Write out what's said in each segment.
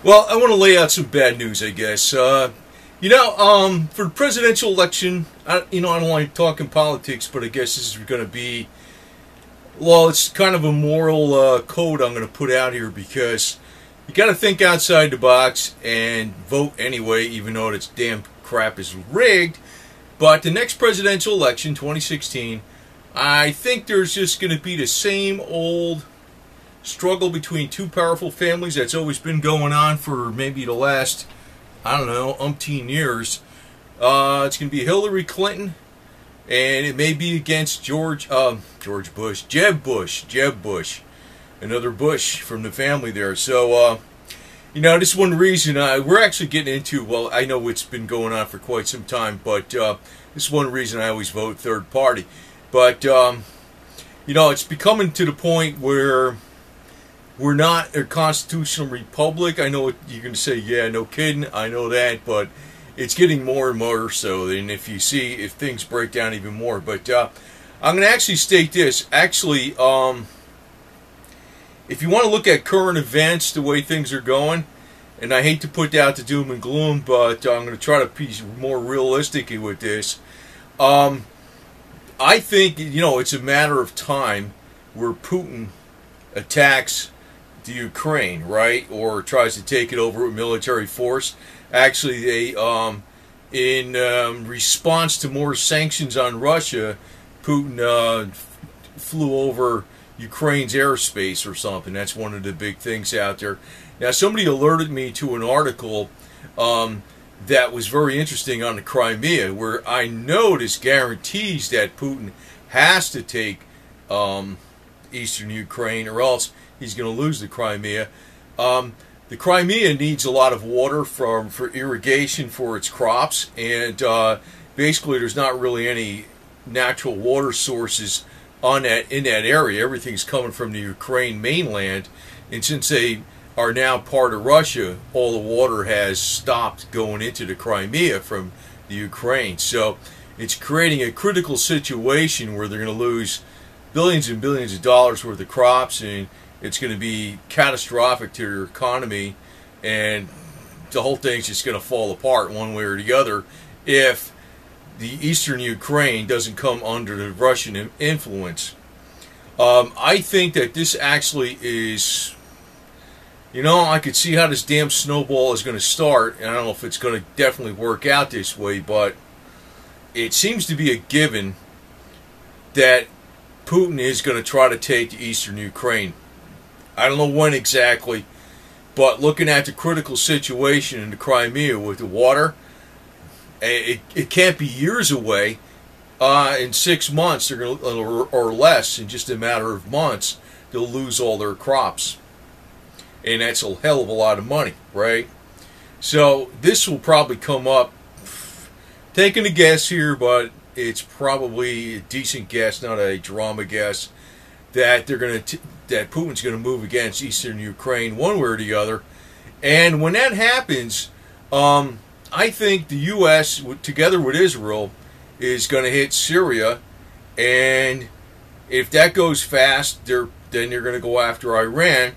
Well, I want to lay out some bad news, I guess. For the presidential election, I don't like talking politics, but I guess this is going to be, well, it's kind of a moral code I'm going to put out here because you got to think outside the box and vote anyway, even though this damn crap is rigged. But the next presidential election, 2016, I think there's just going to be the same old struggle between two powerful families that's always been going on for maybe the last, I don't know, umpteen years. It's going to be Hillary Clinton, and it may be against Jeb Bush, another Bush from the family there. So, this is one reason we're actually getting into, well, I know it's been going on for quite some time, but this is one reason I always vote third party. But, it's becoming to the point where we're not a constitutional republic. I know what you're going to say, yeah, no kidding, I know that, but it's getting more and more so, and if things break down even more. But I'm going to actually state this. Actually, if you want to look at current events, the way things are going, and I hate to put out the doom and gloom, but I'm going to try to be more realistic with this. I think, it's a matter of time where Putin attacks the Ukraine, right, or tries to take it over with military force. Actually, they, in response to more sanctions on Russia, Putin flew over Ukraine's airspace or something. That's one of the big things out there. Now, somebody alerted me to an article that was very interesting on the Crimea, where I know this guarantees that Putin has to take eastern Ukraine, or else he's going to lose the Crimea. The Crimea needs a lot of water for irrigation for its crops, and basically there's not really any natural water sources in that area. Everything's coming from the Ukraine mainland, and since they are now part of Russia, all the water has stopped going into the Crimea from the Ukraine. So it's creating a critical situation where they're going to lose billions and billions of dollars worth of crops, and it's going to be catastrophic to their economy, and the whole thing's just going to fall apart one way or the other if the eastern Ukraine doesn't come under the Russian influence. I think that this actually is, I could see how this damn snowball is going to start, and I don't know if it's going to definitely work out this way, but it seems to be a given that Putin is going to try to take the eastern Ukraine. I don't know when exactly, but looking at the critical situation in the Crimea with the water, it can't be years away. In 6 months, they're going to, or less, in just a matter of months, they'll lose all their crops. And that's a hell of a lot of money, right? So this will probably come up, taking a guess here, but it's probably a decent guess, not a drama guess, that that Putin's going to move against eastern Ukraine one way or the other. And when that happens, I think the U.S., together with Israel, is going to hit Syria. And if that goes fast, then they're going to go after Iran.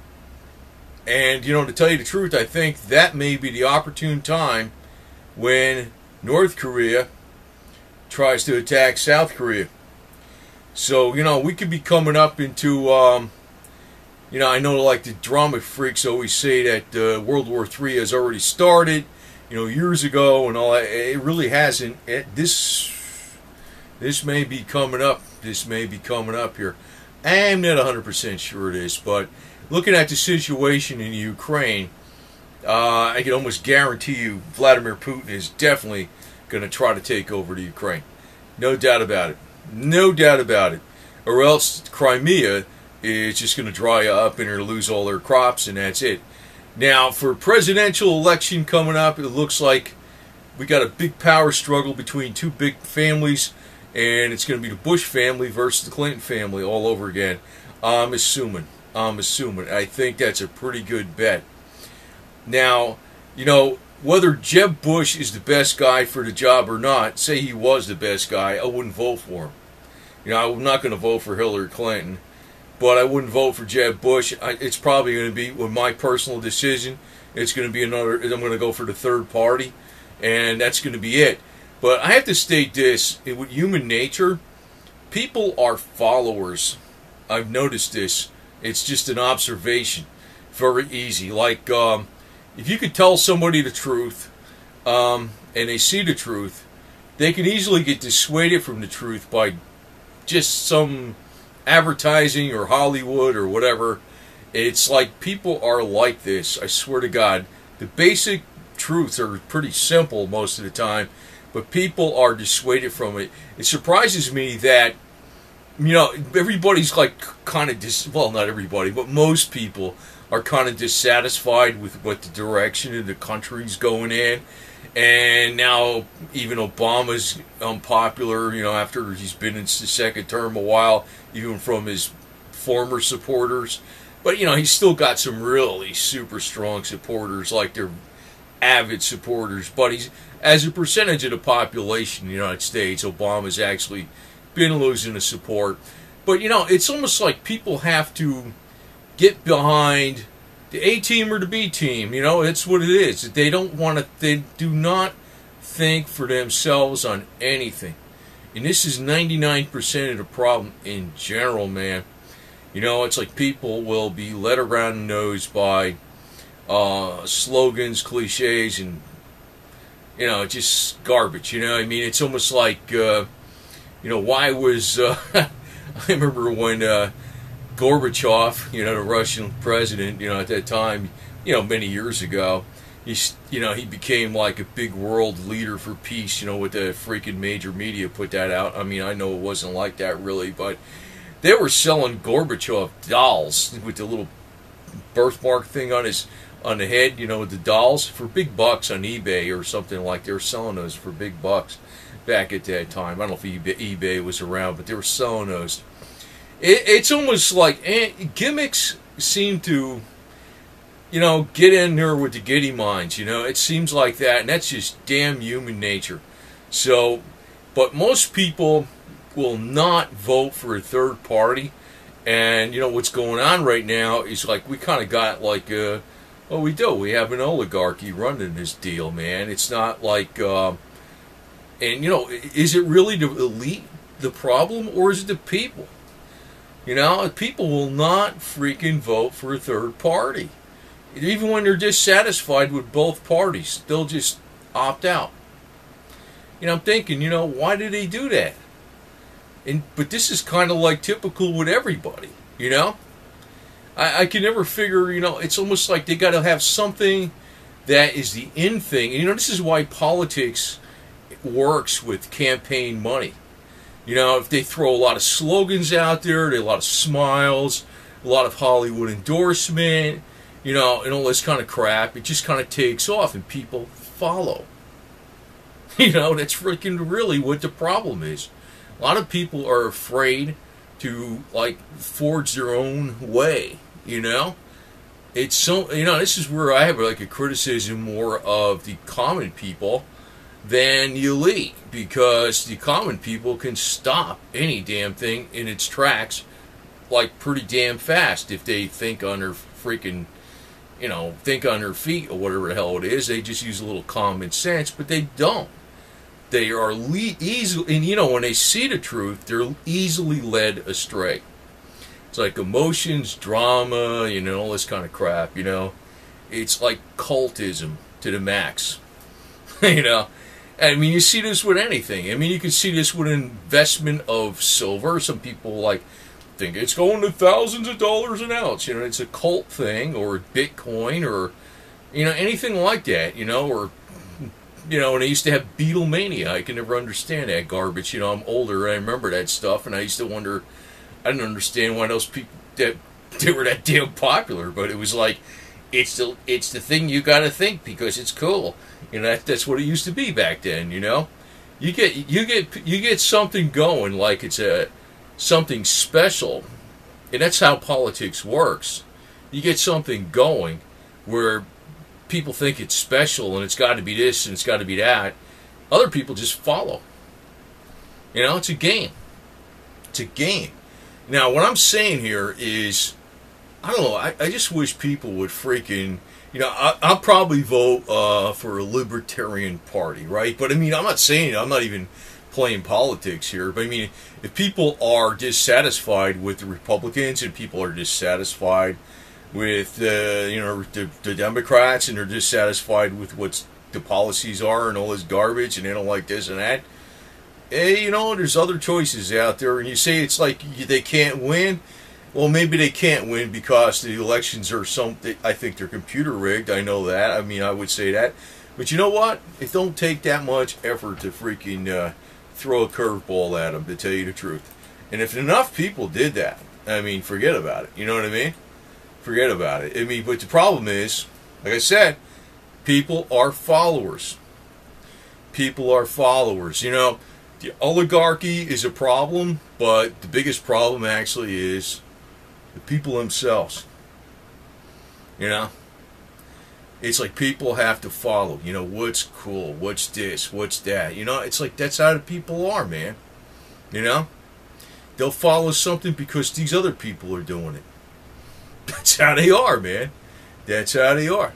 And, to tell you the truth, I think that may be the opportune time when North Korea tries to attack South Korea. So, we could be coming up into, I know like the drama freaks always say that World War III has already started, years ago and all that. It really hasn't. This may be coming up. This may be coming up here. I'm not 100% sure it is, but looking at the situation in Ukraine, I can almost guarantee you Vladimir Putin is definitely going to try to take over the Ukraine. No doubt about it. No doubt about it. Or else Crimea is just going to dry up and they're going to lose all their crops, and that's it. Now, for presidential election coming up, it looks like we got a big power struggle between two big families, and it's going to be the Bush family versus the Clinton family all over again. I'm assuming. I think that's a pretty good bet. Now, whether Jeb Bush is the best guy for the job or not, say he was the best guy, I wouldn't vote for him. I'm not going to vote for Hillary Clinton. but I wouldn't vote for Jeb Bush. It's probably going to be, with my personal decision, it's going to be another, I'm going to go for the third party, and that's going to be it. But I have to state this, with human nature, people are followers. I've noticed this. It's just an observation. Very easy. Like, if you could tell somebody the truth, and they see the truth, they can easily get dissuaded from the truth by just some advertising or Hollywood or whatever. It's like people are like this. I swear to God. The basic truths are pretty simple most of the time, but people are dissuaded from it. It surprises me that, you know, everybody's like kind of well, not everybody, but most people are kind of dissatisfied with what the direction of the country's going in. And now even Obama's unpopular, you know, after he's been in his second term a while, even from his former supporters. But, you know, he's still got some really super strong supporters, like they're avid supporters. But he's, as a percentage of the population in the United States, Obama's actually been losing the support. But, you know, it's almost like people have to get behind the A team or the B team. You know, it's what it is. They don't want to, they do not think for themselves on anything. And this is 99% of the problem in general, man. You know, it's like people will be led around the nose by slogans, cliches, and, you know, just garbage. You know, I mean, it's almost like, you know, why was, I remember when Gorbachev, you know, the Russian president, you know, at that time, you know, many years ago, you know, he became like a big world leader for peace, you know, with the freaking major media put that out. I mean, I know it wasn't like that really, but they were selling Gorbachev dolls with the little birthmark thing on the head, you know, with the dolls for big bucks on eBay or something like. They were selling those for big bucks back at that time. I don't know if eBay was around, but they were selling those. It's almost like gimmicks seem to, you know, get in there with the giddy minds, you know. It seems like that, and that's just damn human nature. So, but most people will not vote for a third party. And, you know, what's going on right now is like we kind of got like, well, we do. We have an oligarchy running this deal, man. It's not like, and, you know, is it really the elite the problem, or is it the people? You know, people will not freaking vote for a third party. Even when they're dissatisfied with both parties, they'll just opt out. You know, I'm thinking, you know, why did they do that? But this is kind of like typical with everybody, you know? I can never figure, you know, it's almost like they got to have something that is the in thing. And, you know, this is why politics works with campaign money. You know, if they throw a lot of slogans out there, a lot of smiles, a lot of Hollywood endorsement, you know, and all this kind of crap, it just kind of takes off and people follow. You know, that's freaking really what the problem is. A lot of people are afraid to, like, forge their own way, you know? It's so, you know, this is where I have, like, a criticism more of the common people than the elite, because the common people can stop any damn thing in its tracks, like, pretty damn fast if they think on their freaking, you know, think on their feet or whatever the hell it is. They just use a little common sense, but they don't. They are easily, and, you know, when they see the truth, they're easily led astray. It's like emotions, drama, you know, all this kind of crap, you know. It's like cultism to the max, you know. I mean, you see this with anything. I mean, you can see this with investment of silver. Some people, like, think it's going to thousands of dollars an ounce. You know, it's a cult thing, or Bitcoin, or, you know, anything like that, you know, or, you know, and I used to have Beatlemania. I can never understand that garbage. You know, I'm older, and I remember that stuff, and I used to wonder, I didn't understand why those people, that they were that damn popular, but it was like, it's the thing you got to think because it's cool. You know, that's what it used to be back then. You know, you get something going like it's something special, and that's how politics works. You get something going where people think it's special and it's got to be this and it's got to be that. Other people just follow. You know, it's a game. It's a game. Now, what I'm saying here is, I don't know, I just wish people would freaking, I'll probably vote for a libertarian party, right? But I mean, I'm not saying, I'm not even playing politics here, but I mean, if people are dissatisfied with the Republicans and people are dissatisfied with, the Democrats, and they're dissatisfied with what the policies are and all this garbage, and they don't like this and that, hey, there's other choices out there, and you say it's like they can't win. Well, maybe they can't win because the elections are I think they're computer rigged. I know that. I mean, I would say that. But you know what? It don't take that much effort to freaking throw a curveball at them, to tell you the truth. And if enough people did that, I mean, forget about it. You know what I mean? Forget about it. I mean, but the problem is, like I said, people are followers. People are followers. The oligarchy is a problem, but the biggest problem actually is the people themselves. It's like people have to follow. What's cool, what's this, what's that. It's like that's how the people are, man. They'll follow something because these other people are doing it. That's how they are, man. That's how they are.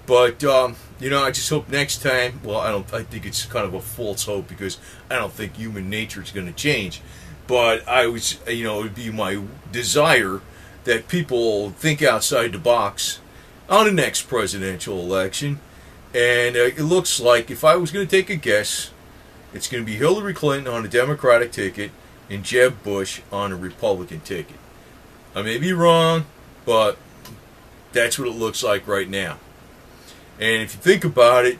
But I just hope next time. Well, I think it's kind of a false hope because I don't think human nature is going to change. But it would be my desire that people think outside the box on the next presidential election. And it looks like, if I was going to take a guess, it's going to be Hillary Clinton on the Democratic ticket and Jeb Bush on a Republican ticket. I may be wrong, but that's what it looks like right now. And if you think about it,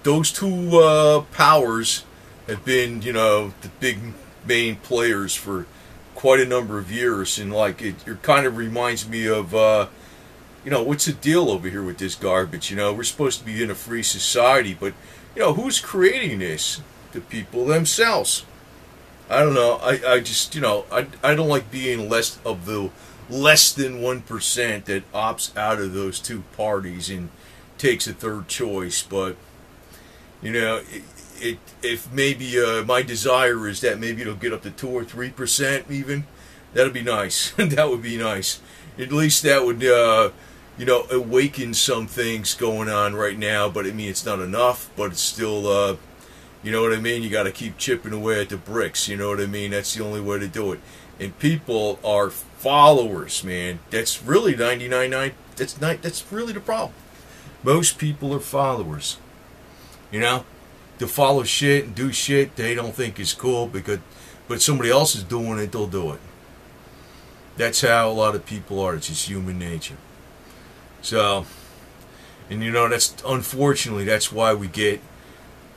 those two powers have been, the big main players for quite a number of years. And like it kind of reminds me of, what's the deal over here with this garbage? We're supposed to be in a free society, but who's creating this? The people themselves. I don't know. I just, I don't like being less than 1% that opts out of those two parties and takes a third choice. But if maybe my desire is that maybe it'll get up to 2 or 3% even, that'd be nice. That would be nice. At least that would awaken some things going on right now. But I mean, it's not enough, but it's still you know what I mean? You got to keep chipping away at the bricks. You know what I mean? That's the only way to do it. And people are followers, man. That's really 99.9. That's really the problem. Most people are followers. To follow shit and do shit they don't think is cool, but somebody else is doing it, they'll do it. That's how a lot of people are. It's just human nature. So, and that's unfortunately that's why we get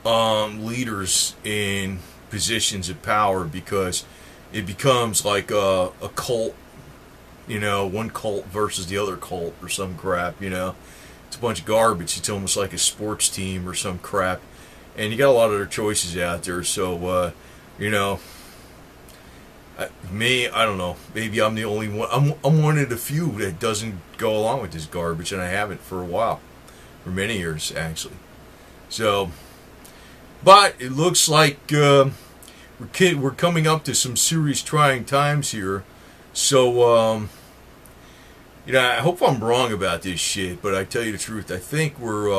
leaders in positions of power, because it becomes like a cult. One cult versus the other cult or some crap. It's a bunch of garbage. It's almost like a sports team or some crap. And you got a lot of other choices out there. So, I don't know. Maybe I'm the only one. I'm one of the few that doesn't go along with this garbage, and I haven't for a while, for many years actually. So, but it looks like we're coming up to some serious trying times here. So, I hope I'm wrong about this shit, but I tell you the truth, I think we're,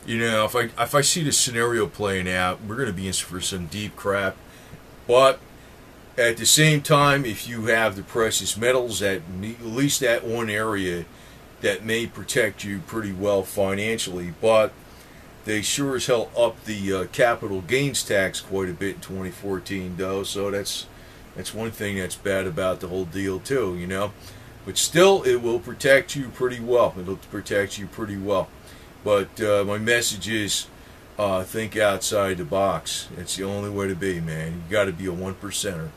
if I see this scenario playing out, we're going to be in for some deep crap. But at the same time, if you have the precious metals, at least that one area that may protect you pretty well financially, but they sure as hell upped the capital gains tax quite a bit in 2014, though. So that's one thing that's bad about the whole deal too, But still, it will protect you pretty well. It'll protect you pretty well. But my message is, think outside the box. It's the only way to be, man. You got to be a 1%er.